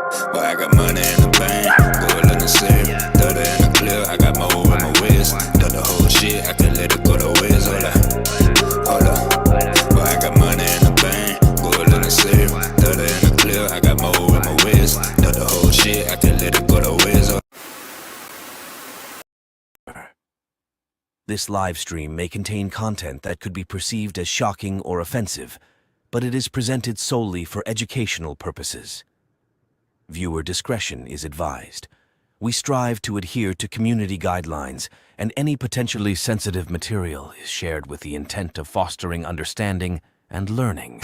But I got money in the bank, gold in the safe, data in the clear. I got more in my waist, done the whole shit. I can let it go to waste. Hold up. But I got money in the bank, gold in the safe, data in the clear. I got more in my waist, done the whole shit. I can let it go to waste. This live stream may contain content that could be perceived as shocking or offensive, but it is presented solely for educational purposes. Viewer discretion is advised. We strive to adhere to community guidelines, and any potentially sensitive material is shared with the intent of fostering understanding and learning.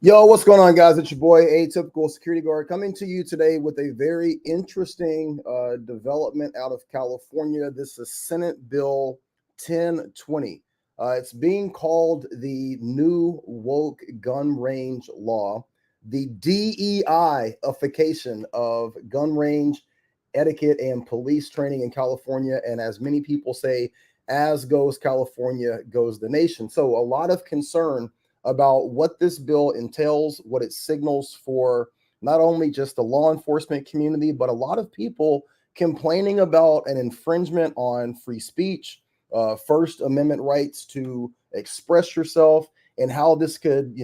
Yo, what's going on, guys? It's your boy, Atypical Security Guard, coming to you today with a very interesting development out of California. This is Senate Bill 1020. It's being called the new woke gun range law, the DEI-ification of gun range etiquette and police training in California. And as many people say, as goes California, goes the nation. So a lot of concern about what this bill entails, what it signals for not only just the law enforcement community, but a lot of people complaining about an infringement on free speech, First Amendment rights to express yourself, and how this could,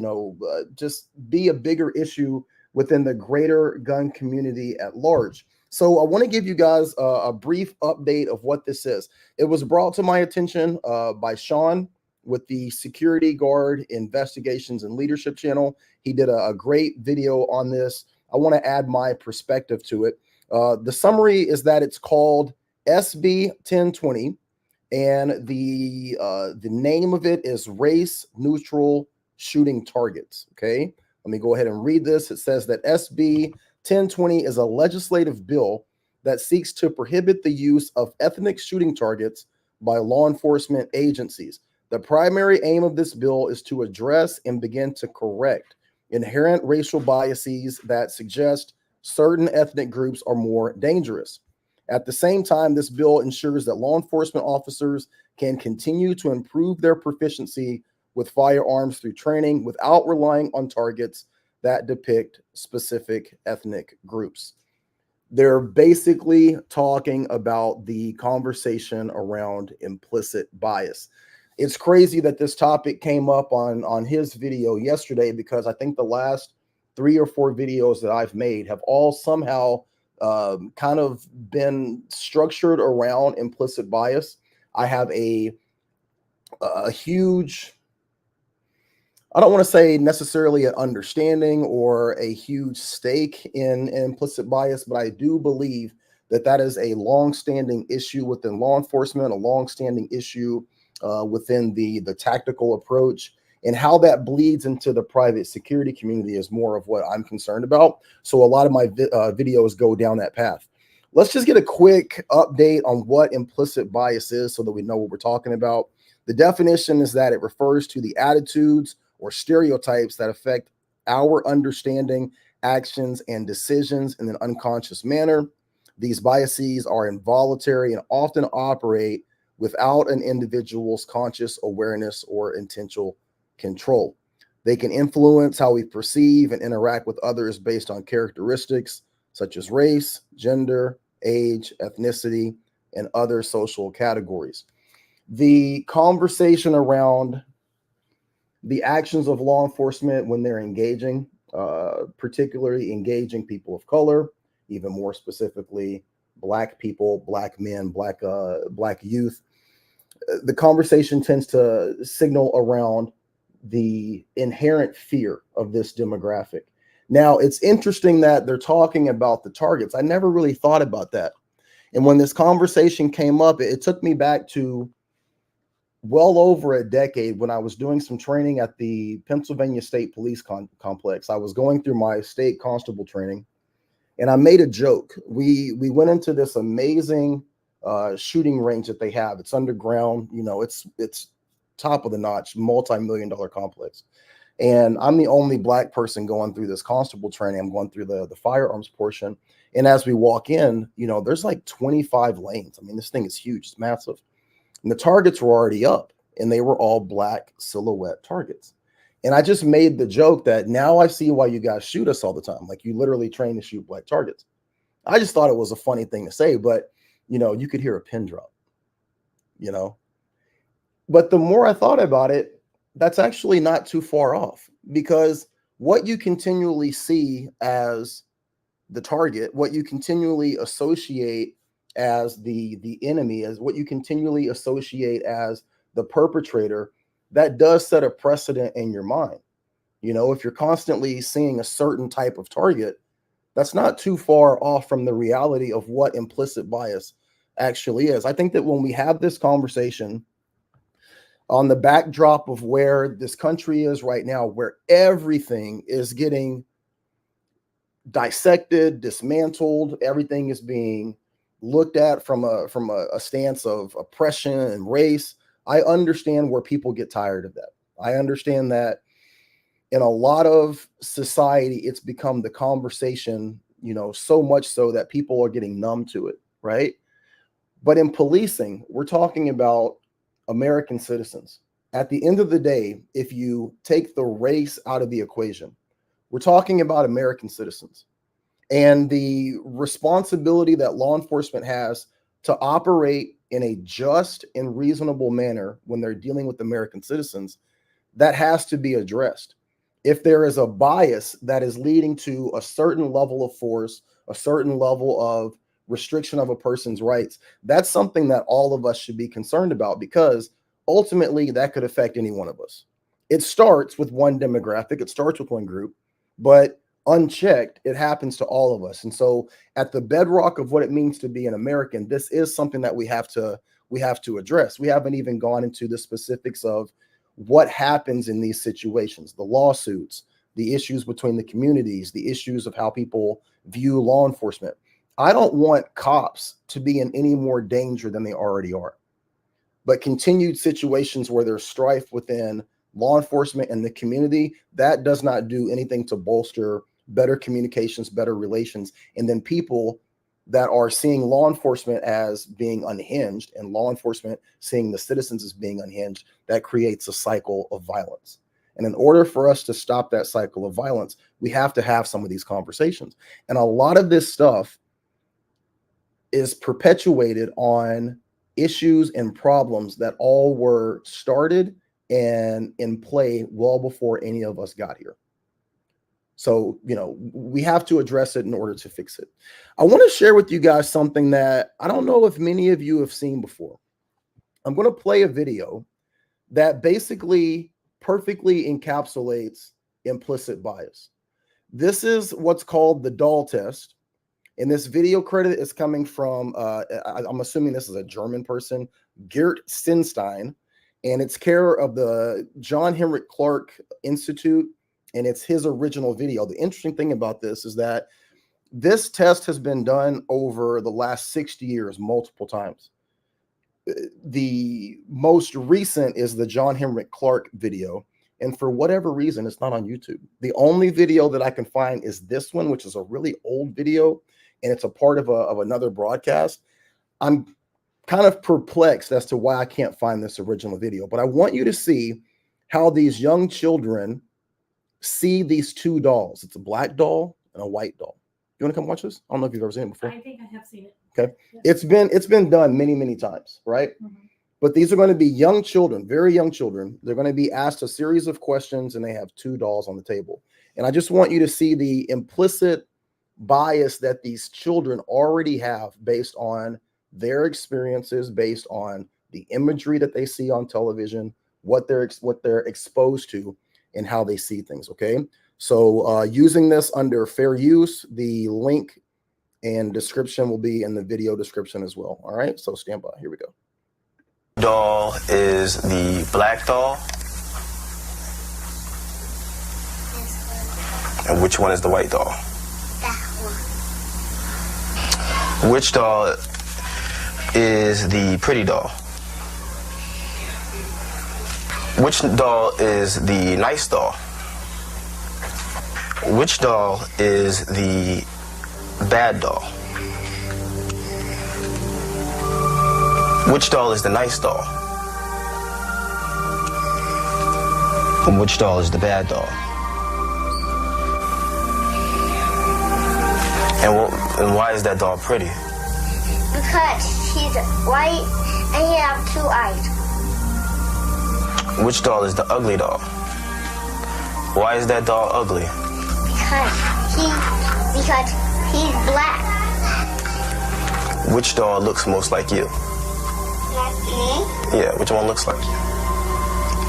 just be a bigger issue within the greater gun community at large. So I want to give you guys a brief update of what this is. It was brought to my attention by Sean with the Security Guard Investigations and Leadership channel. He did a great video on this. I want to add my perspective to it. The summary is that it's called SB1020, and the name of it is Race Neutral Shooting Targets. Okay, let me go ahead and read this. It says that SB 1020 is a legislative bill that seeks to prohibit the use of ethnic shooting targets by law enforcement agencies. The primary aim of this bill is to address and begin to correct inherent racial biases that suggest certain ethnic groups are more dangerous. At the same time, this bill ensures that law enforcement officers can continue to improve their proficiency with firearms through training without relying on targets that depict specific ethnic groups. They're basically talking about the conversation around implicit bias. It's crazy that this topic came up on his video yesterday, because I think the last 3 or 4 videos that I've made have all somehow kind of been structured around implicit bias. I have a huge, I don't want to say necessarily an understanding or a huge stake in implicit bias, but I do believe that that is a long-standing issue within law enforcement, a long-standing issue within the tactical approach, and how that bleeds into the private security community is more of what I'm concerned about. So a lot of my videos go down that path. Let's just get a quick update on what implicit bias is so that we know what we're talking about. The definition is that it refers to the attitudes or stereotypes that affect our understanding, actions, and decisions in an unconscious manner. These biases are involuntary and often operate without an individual's conscious awareness or intentional control. They can influence how we perceive and interact with others based on characteristics such as race, gender, age, ethnicity, and other social categories. The conversation around the actions of law enforcement when they're engaging, particularly engaging people of color, even more specifically, Black people, Black men, Black youth. The conversation tends to signal around the inherent fear of this demographic. Now, it's interesting that they're talking about the targets. I never really thought about that. And when this conversation came up, it took me back to well over a decade when I was doing some training at the Pennsylvania State Police Complex. I was going through my state constable training, and I made a joke. We went into this amazing shooting range that they have. It's underground, it's top of the notch, multi-million-dollar complex. And I'm the only Black person going through this constable training. I'm going through the firearms portion. And as we walk in, there's like 25 lanes. I mean, this thing is huge. It's massive. And the targets were already up, and they were all Black silhouette targets. And I just made the joke that now I see why you guys shoot us all the time. Like, you literally train to shoot black targets. I just thought it was a funny thing to say, but you could hear a pin drop, But the more I thought about it, that's actually not too far off, because what you continually see as the target, what you continually associate as the enemy, as what you continually associate as the perpetrator, that does set a precedent in your mind. If you're constantly seeing a certain type of target, that's not too far off from the reality of what implicit bias actually is. I think that when we have this conversation on the backdrop of where this country is right now, where everything is getting dissected, dismantled, everything is being looked at from a stance of oppression and race, I understand where people get tired of that. I understand that in a lot of society, it's become the conversation, so much so that people are getting numb to it, right? But in policing, we're talking about American citizens. At the end of the day, if you take the race out of the equation, we're talking about American citizens. And the responsibility that law enforcement has to operate in a just and reasonable manner when they're dealing with American citizens, that has to be addressed. If there is a bias that is leading to a certain level of force, a certain level of restriction of a person's rights, that's something that all of us should be concerned about, because ultimately that could affect any one of us. It starts with one demographic, it starts with one group, but unchecked, it happens to all of us. And so at the bedrock of what it means to be an American, this is something that we have to address. We haven't even gone into the specifics of what happens in these situations, the lawsuits, the issues between the communities, the issues of how people view law enforcement. I don't want cops to be in any more danger than they already are. But continued situations where there's strife within law enforcement and the community, that does not do anything to bolster better communications, better relations. And then people that are seeing law enforcement as being unhinged and law enforcement seeing the citizens as being unhinged, that creates a cycle of violence. And in order for us to stop that cycle of violence, we have to have some of these conversations. And a lot of this stuff is perpetuated on issues and problems that all were started and in play well before any of us got here. So, we have to address it in order to fix it. I want to share with you guys something that I don't know if many of you have seen before. I'm going to play a video that basically perfectly encapsulates implicit bias. This is what's called the doll test. And this video credit is coming from, I'm assuming this is a German person, Gert Sinstein, and it's care of the John Henrik Clark Institute, and it's his original video. The interesting thing about this is that this test has been done over the last 60 years, multiple times. The most recent is the John Henrik Clark video, and for whatever reason, it's not on YouTube. The only video that I can find is this one, which is a really old video, and it's a part of another broadcast. I'm kind of perplexed as to why I can't find this original video, but I want you to see how these young children see these two dolls. It's a black doll and a white doll. You want to come watch this? I don't know if you've ever seen it before. I think I have seen it. Okay. Yes. It's been done many, many times, right? Mm-hmm. But these are going to be young children, very young children. They're going to be asked a series of questions, and they have two dolls on the table. And I just want you to see the implicit bias that these children already have based on their experiences, based on the imagery that they see on television, what they're exposed to, and how they see things. Okay. So using this under fair use, the link and description will be in the video description as well. All right. So stand by. Here we go. Doll is the black doll. And which one is the white doll? That one. Which doll is the pretty doll? Which doll is the nice doll? Which doll is the bad doll? Which doll is the nice doll? Which doll is the bad doll? And why is that doll pretty? Because he's white and he has 2 eyes. Which doll is the ugly doll? Why is that doll ugly? Because he's black. Which doll looks most like you? Like me. Yeah, which one looks like you?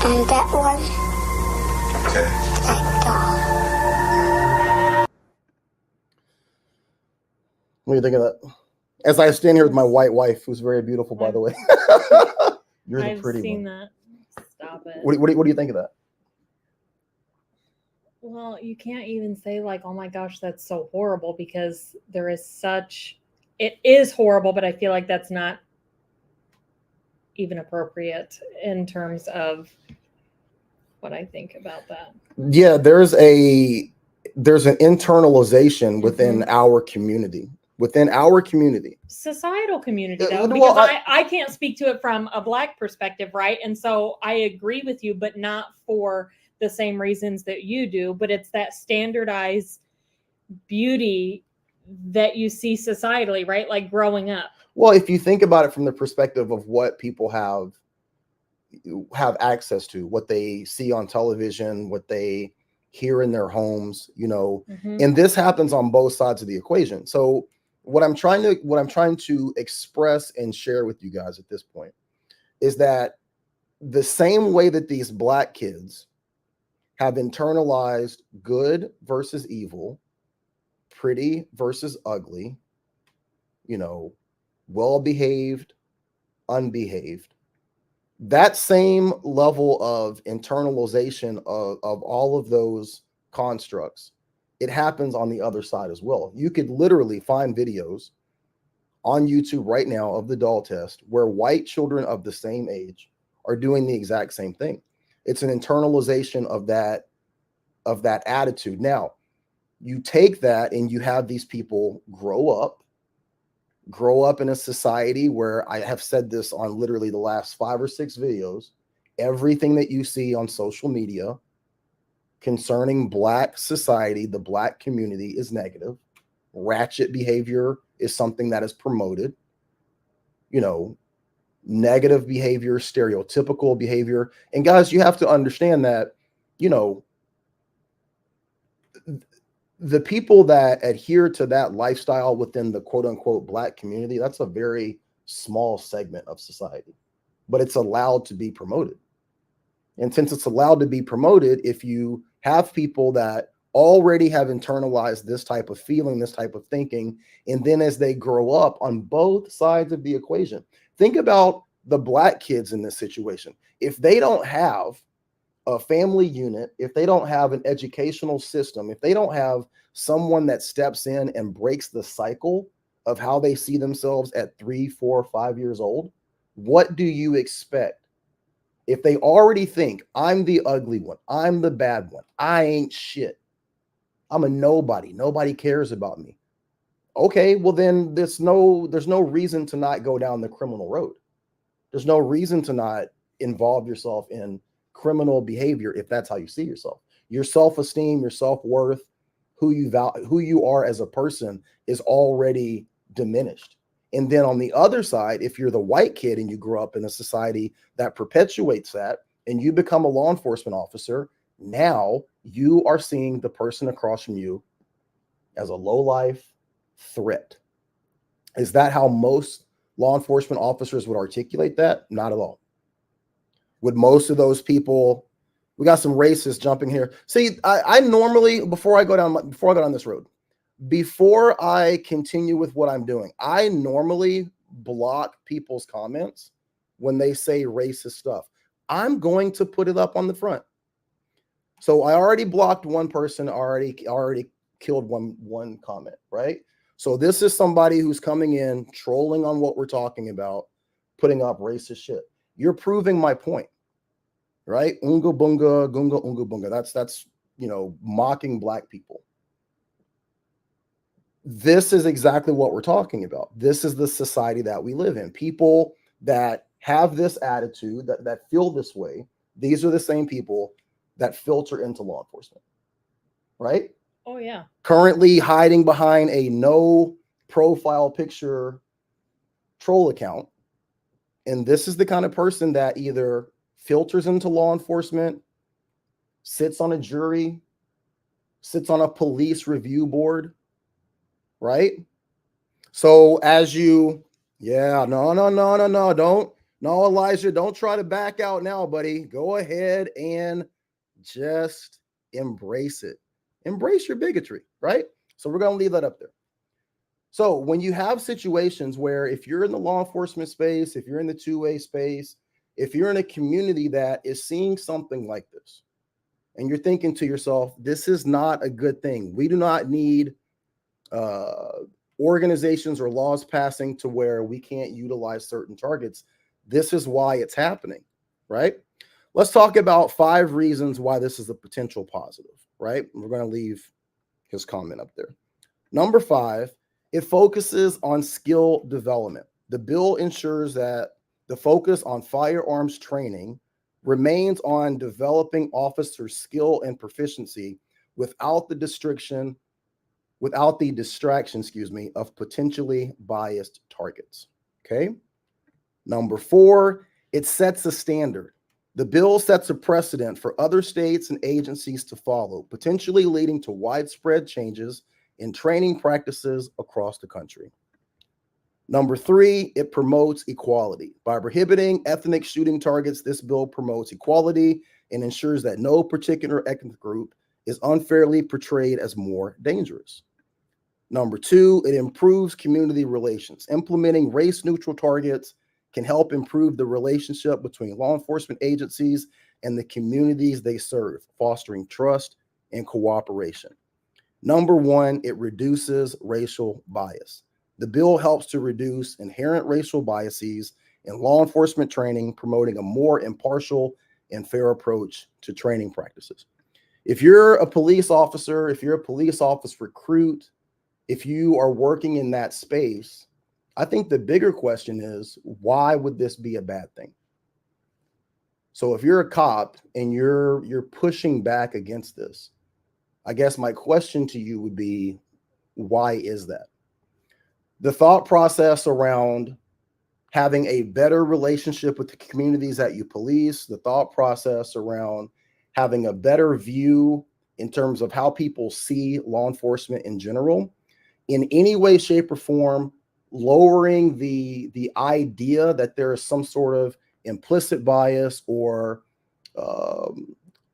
And that one. Okay. That doll. What do you think of that? As I stand here with my white wife, who's very beautiful, by the way. You're the pretty one. I've seen that. Stop it. What do you think of that? Well, you can't even say like, oh my gosh, that's so horrible, because there is such, it is horrible, but I feel like that's not even appropriate in terms of what I think about that. Yeah, there's an internalization within our community. Within our community. Societal community, though, Well, because I can't speak to it from a Black perspective, right? And so I agree with you, but not for the same reasons that you do, but it's that standardized beauty that you see societally, right? Like growing up. Well, if you think about it from the perspective of what people have access to, what they see on television, what they hear in their homes, you know, and this happens on both sides of the equation. So what I'm trying to express and share with you guys at this point is that the same way that these Black kids have internalized good versus evil, pretty versus ugly, you know, well-behaved, unbehaved, that same level of internalization of all of those constructs, it happens on the other side as well. You could literally find videos on YouTube right now of the doll test where white children of the same age are doing the exact same thing. It's an internalization of that attitude. Now, you take that and you have these people grow up in a society where, I have said this on literally the last 5 or 6 videos, everything that you see on social media concerning Black society, the Black community, is negative. Ratchet behavior is something that is promoted. You know, negative behavior, stereotypical behavior. And guys, you have to understand that, you know, the people that adhere to that lifestyle within the quote unquote Black community, that's a very small segment of society, but it's allowed to be promoted. And since it's allowed to be promoted, if you have people that already have internalized this type of feeling, this type of thinking, and then as they grow up on both sides of the equation, think about the Black kids in this situation. If they don't have a family unit, if they don't have an educational system, if they don't have someone that steps in and breaks the cycle of how they see themselves at 3, 4, 5 years old, what do you expect? If they already think, I'm the ugly one, I'm the bad one, I ain't shit, I'm a nobody, nobody cares about me. Okay, well then there's no reason to not go down the criminal road. There's no reason to not involve yourself in criminal behavior if that's how you see yourself. Your self-esteem, your self-worth, who you are as a person is already diminished. And then on the other side, if you're the white kid and you grew up in a society that perpetuates that and you become a law enforcement officer, now you are seeing the person across from you as a low-life threat. Is that how most law enforcement officers would articulate that? Not at all. Would most of those people, we got some racists jumping here. See, I normally, before I go down this road, before I continue with what I'm doing, I normally block people's comments when they say racist stuff. I'm going to put it up on the front. So I already blocked one person, already killed one comment, right? So this is somebody who's coming in, trolling on what we're talking about, putting up racist shit. You're proving my point, right? Unga bunga, gunga unga bunga. That's you know, mocking Black people. This is exactly what we're talking about. This is the society that we live in. People that have this attitude, that feel this way, these are the same people that filter into law enforcement, right? Oh, yeah. Currently hiding behind a no profile picture troll account. And this is the kind of person that either filters into law enforcement, sits on a jury, sits on a police review board, right? So as you, no, Elijah, don't try to back out now, buddy. Go ahead and just embrace it. Embrace your bigotry, right? So we're going to leave that up there. So when you have situations where if you're in the law enforcement space, if you're in the 2A space, if you're in a community that is seeing something like this, and you're thinking to yourself, this is not a good thing. We do not need organizations or laws passing to where we can't utilize certain targets. This is why it's happening, right? Let's talk about 5 reasons why this is a potential positive, right? We're going to leave his comment up there. Number 5, it focuses on skill development. The bill ensures that the focus on firearms training remains on developing officers' skill and proficiency without the distraction, of potentially biased targets. Okay. Number 4, it sets a standard. The bill sets a precedent for other states and agencies to follow, potentially leading to widespread changes in training practices across the country. Number 3, it promotes equality. By prohibiting ethnic shooting targets, this bill promotes equality and ensures that no particular ethnic group is unfairly portrayed as more dangerous. Number 2, it improves community relations. Implementing race-neutral targets can help improve the relationship between law enforcement agencies and the communities they serve, fostering trust and cooperation. Number 1, it reduces racial bias. The bill helps to reduce inherent racial biases in law enforcement training, promoting a more impartial and fair approach to training practices. If you're a police officer, if you're a police officer recruit, if you are working in that space, I think the bigger question is, why would this be a bad thing? So if you're a cop and you're pushing back against this, I guess my question to you would be, why is that? The thought process around having a better relationship with the communities that you police, the thought process around having a better view in terms of how people see law enforcement in general, in any way, shape, or form, lowering the idea that there is some sort of implicit bias or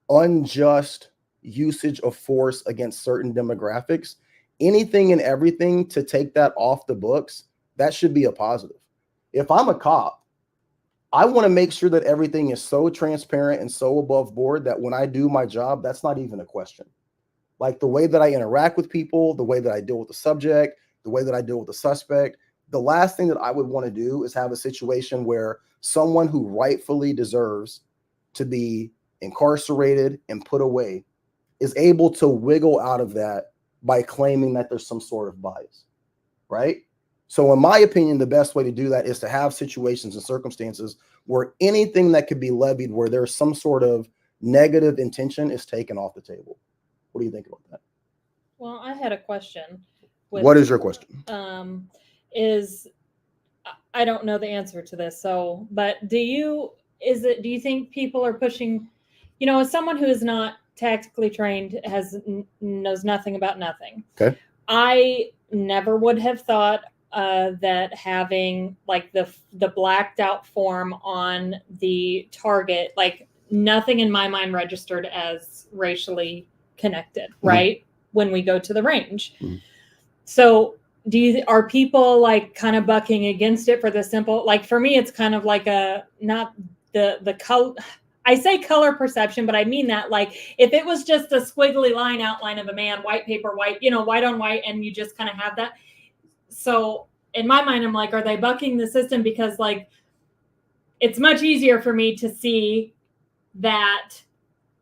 unjust usage of force against certain demographics, anything and everything to take that off the books, that should be a positive. If I'm a cop, I want to make sure that everything is so transparent and so above board that when I do my job, that's not even a question. Like the way that I interact with people, the way that I deal with the subject, the way that I deal with the suspect, the last thing that I would want to do is have a situation where someone who rightfully deserves to be incarcerated and put away is able to wiggle out of that by claiming that there's some sort of bias, right? So in my opinion, the best way to do that is to have situations and circumstances where anything that could be levied where there's some sort of negative intention is taken off the table. What do you think about that? Well, I had a question. What is your question? I don't know the answer to this. So, but do you think people are pushing, as someone who is not tactically trained, knows nothing about nothing. Okay. I never would have thought that having like the blacked out form on the target, like nothing in my mind registered as racially connected, right? Mm-hmm. When we go to the range. Mm-hmm. So are people like kind of bucking against it for the simple, like for me, it's kind of like not the color. I say color perception, but I mean that like if it was just a squiggly line outline of a man, white paper, white, white on white, and you just kind of have that. So in my mind, I'm like, are they bucking the system? Because like, it's much easier for me to see that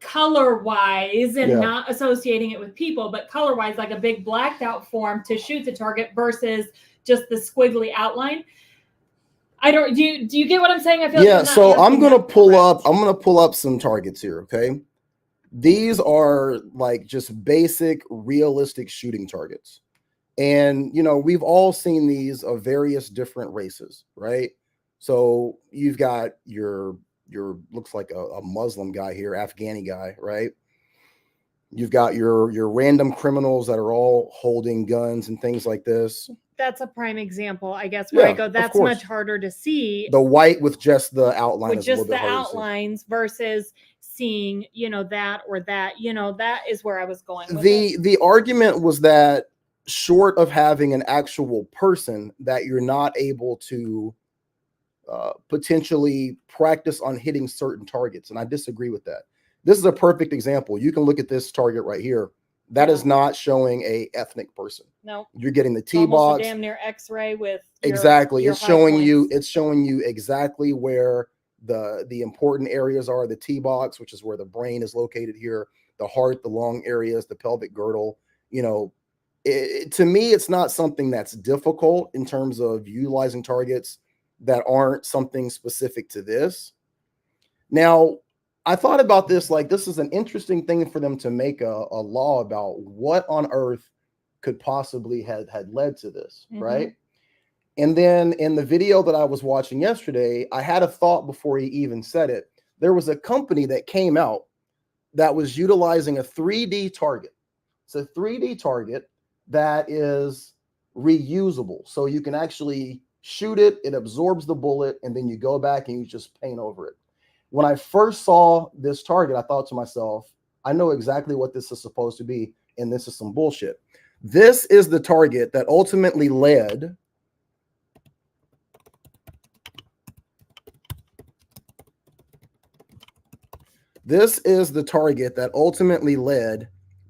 color wise and not associating it with people, but color wise, like a big blacked out form to shoot the target versus just the squiggly outline. I don't, do you get what I'm saying? I feel like so I'm going to pull up some targets here. Okay. These are like just basic, realistic shooting targets. And, you know, we've all seen these of various different races, right? So you've got your looks like a Muslim guy here, Afghani guy, right? You've got your random criminals that are all holding guns and things like this. That's a prime example, I guess, where I go, that's much harder to see. The white with just the outline with is a little just bit the harder to see. outlines versus seeing, you know, that or that, you know, that is where I was going with it. The argument was that short of having an actual person, that you're not able to potentially practice on hitting certain targets. And I disagree with that. This is a perfect example. You can look at this target right here. That is not showing a ethnic person. No, you're getting the T almost box. a damn near X-ray with Exactly. your It's showing points. you. It's showing you exactly where the important areas are. The T box, which is where the brain is located here. The heart, the lung areas, the pelvic girdle. You know, to me, it's not something that's difficult in terms of utilizing targets that aren't something specific to this. Now, I thought about this, like, this is an interesting thing for them to make a law about. What on earth could possibly had led to this, right? And then in the video that I was watching yesterday, I had a thought before he even said it. There was a company that came out that was utilizing a 3D target. It's a 3D target that is reusable. So you can actually shoot it, it absorbs the bullet, and then you go back and you just paint over it. When I first saw this target, I thought to myself, I know exactly what this is supposed to be, and this is some bullshit. This is the target that ultimately led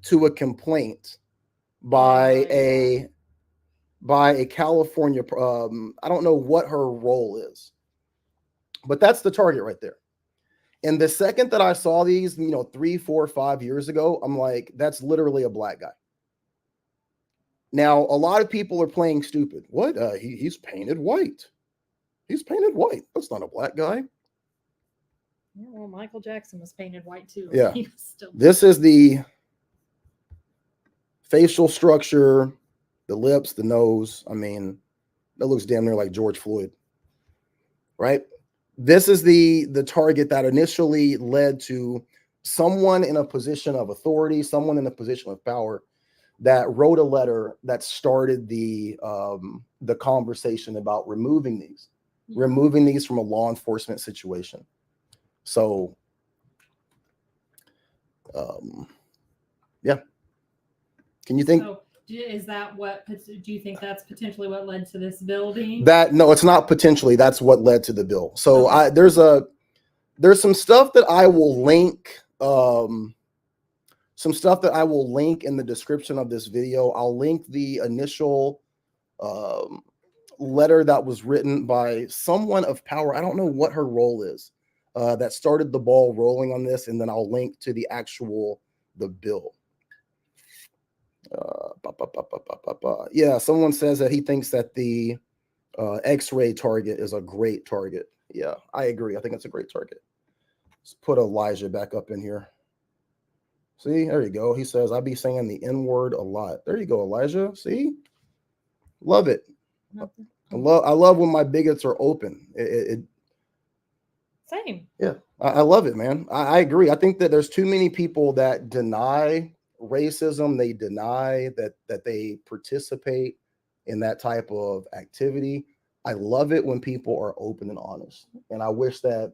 to a complaint by a California. I don't know what her role is, but that's the target right there. And the second that I saw these, 3, 4, 5 years ago, I'm like, that's literally a black guy. Now, a lot of people are playing stupid. What? He's painted white. He's painted white. That's not a black guy. Yeah, well, Michael Jackson was painted white too. Yeah. This is the facial structure, the lips, the nose. I mean, that looks damn near like George Floyd, right? This is the target that initially led to someone in a position of authority, someone in a position of power that wrote a letter that started the conversation about removing these from a law enforcement situation. So, yeah. Can you think? So is that what? Do you think that's potentially what led to this bill being? No, it's not potentially. That's what led to the bill. So there's some stuff that I will link. Some stuff that I will link in the description of this video. I'll link the initial letter that was written by someone of power. I don't know what her role is. That started the ball rolling on this, and then I'll link to the bill. Yeah, someone says that he thinks that the X-ray target is a great target. Yeah, I agree. I think it's a great target. Let's put Elijah back up in here. See, there you go. He says, I be saying the N-word a lot. There you go, Elijah. See? Love it. I love when my bigots are open. Same. Yeah, I love it, man. I agree. I think that there's too many people that deny racism. They deny that they participate in that type of activity. I love it when people are open and honest. And I wish that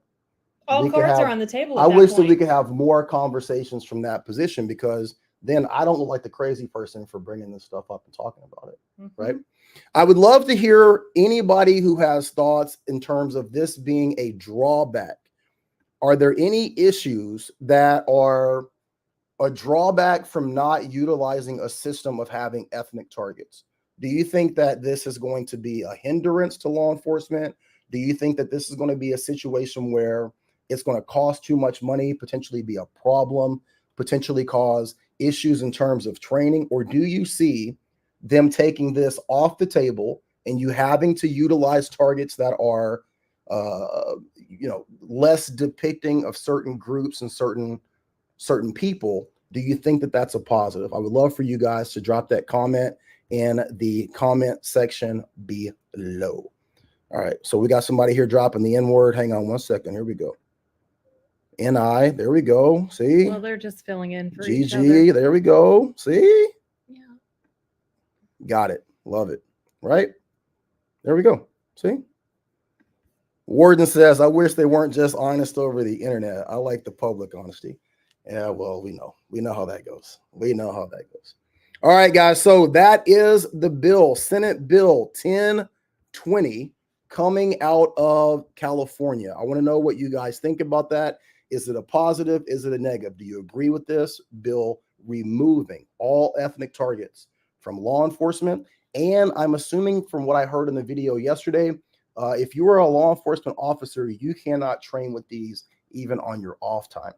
all cards are on the table. I wish that we could have more conversations from that position, because then I don't look like the crazy person for bringing this stuff up and talking about it. Right. I would love to hear anybody who has thoughts in terms of this being a drawback. Are there any issues that are a drawback from not utilizing a system of having ethnic targets? Do you think that this is going to be a hindrance to law enforcement? Do you think that this is going to be a situation where it's going to cost too much money, potentially be a problem, potentially cause issues in terms of training? Or do you see them taking this off the table and you having to utilize targets that are, less depicting of certain groups and certain certain people, do you think that that's a positive? I would love for you guys to drop that comment in the comment section below. All right, so we got somebody here dropping the N-word. Hang on one second. Here we go. N-I, there we go. See? Well, they're just filling in for each GG, other. there we go. See? Yeah. Got it. Love it. Right? There we go. See? Warden says, I wish they weren't just honest over the internet. I like the public honesty. Yeah, well, we know how that goes. We know how that goes. All right, guys. So that is the bill, Senate Bill 1020, coming out of California. I want to know what you guys think about that. Is it a positive? Is it a negative? Do you agree with this bill removing all ethnic targets from law enforcement? And I'm assuming from what I heard in the video yesterday, if you are a law enforcement officer, you cannot train with these even on your off time.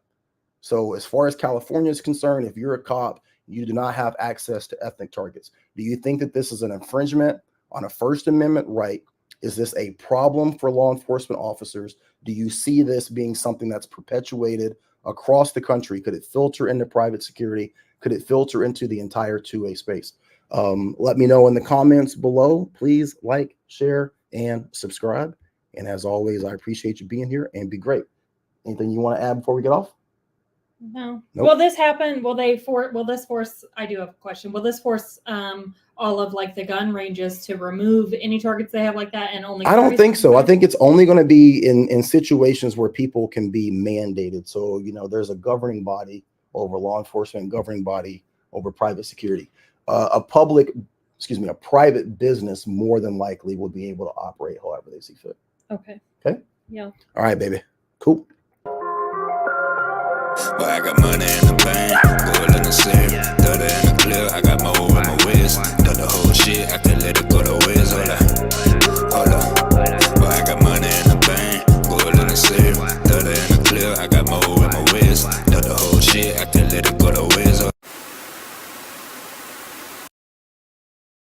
So as far as California is concerned, if you're a cop, you do not have access to ethnic targets. Do you think that this is an infringement on a First Amendment right? Is this a problem for law enforcement officers? Do you see this being something that's perpetuated across the country? Could it filter into private security? Could it filter into the entire 2A space? Let me know in the comments below. Please like, share, and subscribe. And as always, I appreciate you being here, and be great. Anything you want to add before we get off? No. Nope. Will this happen? Will this force, I do have a question. Will this force all of like the gun ranges to remove any targets they have like that and only? I don't think so. I think it's only going to be in situations where people can be mandated. So, you know, there's a governing body over law enforcement, governing body over private security. A private business more than likely will be able to operate however they see fit. Okay. Okay. Yeah. All right, baby. Cool. But I got money in the bank, gold in the safe, 30 in the clip, I got more in my waist. Done the whole shit, I can let it go to waste. Hold up. But I got money in the bank, gold in the safe, 30 in the clip, I got more in my waist. Done the whole shit, I can let it go.